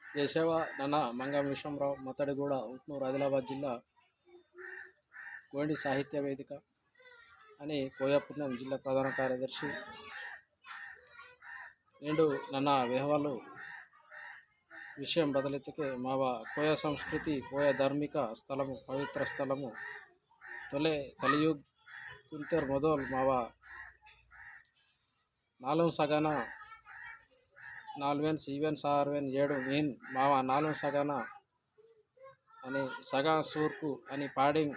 జయసేవ నన్న మంగం విశ్వంరావు మతడిగూడ ఉట్నూరు ఆదిలాబాద్ జిల్లా గోండి సాహిత్య వేదిక అని కోయాపురం జిల్లా ప్రధాన కార్యదర్శి నేడు ನನ್ನ ವ್ಯವಹಾಲು విషయం బదలెత్తికే మావ కోయ సంస్కృతి కోయ ధార్మిక స్థలము పవిత్ర స్థలము తొలే కలియుగ్ కుంతర్ మొదల్ మావ నాలుగు సగన నాలువేన్ ఈవెన్ సార్వేన్ ఏడు మెయిన్ మావ నాలుగు సగన అని సగా సూర్కు అని పాడింగ్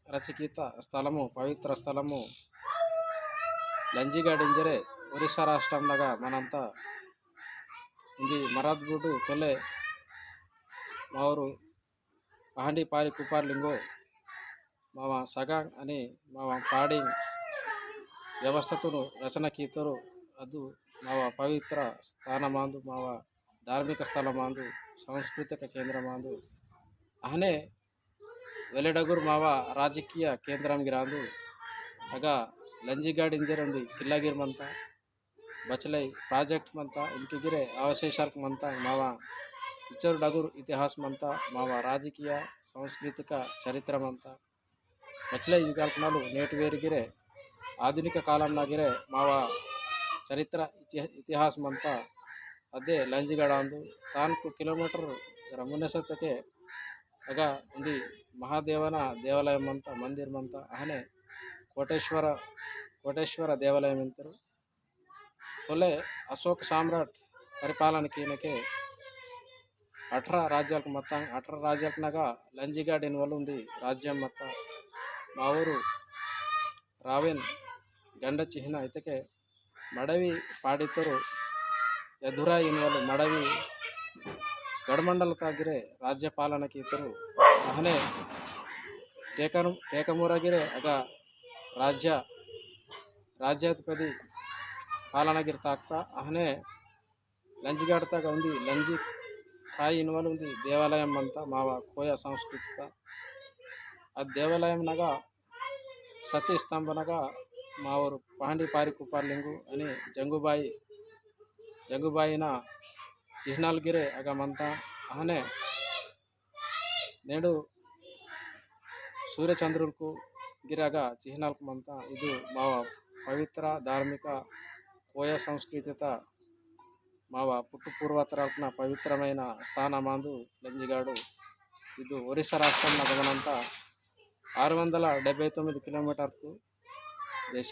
రచయిత స్థలము పవిత్ర స్థలము లంజిగాడింజరే ఒరిస్సా రాష్ట్రంలాగా మనంతా ఇది మరాద్గుడు తొలే మావరు పహండి పారి కుపార్లింగో మావ సగాంగ్ అని మావ పాడింగ్ వ్యవస్థతును రచన కీతరు ಅದು ಮಾವ ಪವಿತ್ರ ಸ್ಥಾನ ಮಾಂದು ಮಾವ ಧಾರ್ಮಿಕ ಸ್ಥಳ ಮಾಂದು ಸಾಂಸ್ಕೃತಿಕ ಕೇಂದ್ರ ಮಾಂದು ಅಹನೆ ವೆಲೆಡಗುರು ಮಾವ ರಾಜಕೀಯ ಕೇಂದ್ರಂ ಗಿರಾಂದು ಆಗ ಲಂಜಿಗಾಡ್ ಇಂಜರಂದು ಕಿಲ್ಲಾಗಿರ್ ಮಂತ ಬಚಲೈ ಪ್ರಾಜೆಕ್ಟ್ ಮಂತ ಇಂಕಿಗಿರೆ ಅವಶೇಷಾರ್ಕ್ ಮಂತ ಮಾವ ಇಚ್ಚರು ಡಗುರು ಇತಿಹಾಸ ಮಂತ ಮಾವ ರಾಜಕೀಯ ಸಾಂಸ್ಕೃತಿಕ ಚರಿತ್ರ ಮಂತ ಬಚಲೈ ಯುಗಾಲ್ಕನಾಲು ನೇಟು ವೇರಿಗಿರೆ ಆಧುನಿಕ ಕಾಲಂನಾಗಿರೆ ಮಾವ చరిత్ర ఇతిహాసం అంతా అదే లంజిగడ అందు ತಾನ್ಕು ಕಿಲೋಮೀಟರ್ ರಮುನೆಸತಕ್ಕೆ ಆಗ ఉంది మహాదేవన దేవాలయం ಅಂತ మందిరం ಅಂತ ಅಹನೆ ಕೋಟೇಶ್ವರ ದೇವಾಲయం ಅಂತಾರೆ ತೊಲೆ ಅಶೋಕ್ ಸಾಮ್ರಾಟ್ పరిపాలనకి 18 రాజ్యాలకు మొత్తం 18 రాజ్యాలకునగ లంజిగాడ్ ఇన్వాల్వ్ ఉంది రాజ్యం మొత్తం మా ఊరు రావేన్ గండ చిహ్న అయితేకే ಮಡವಿ ಪಾಡಿತರು ಯಧುರಾ ಇನ್ವಾಲು ಮಡವಿ ಗಡಮಂಡಲಕ್ಕಾಗಿರೆ ರಾಜ್ಯಪಾಲನಕ್ಕೆ ಇದ್ದರು ಅಹನೆ ಟೇಕಮೂರಾಗಿರೆ ಆಗ ರಾಜ್ಯಾಧಿಪತಿ ಪಾಲನಗಿರ್ತಾಗ್ತಾ ಅಹನೆ లంజిగాడతాగా ఉంది లంజి కాయి ఇన్వాలు ఉంది దేవాలయం అంతా మావ కోయ సాంస్కృతిక ఆ దేవాలయం నగా సతీ స్తంభనగా మా ఊరు పహండి పారి కుపార్లింగు అని జంగుబాయిన చిహ్నాలు గిరే అగమంత అహనే నేడు సూర్యచంద్రులకు గిరగా చిహ్నాలకు మంత ఇది మా పవిత్ర ధార్మిక కోయ సంస్కృతిత మావ పుట్టు పూర్వతరాలకున పవిత్రమైన స్థానమాందు లంజిగాడు ఇది ఒరిస్సా రాష్ట్రంలో గమనంతా 679 కిలోమీటర్కు దేశ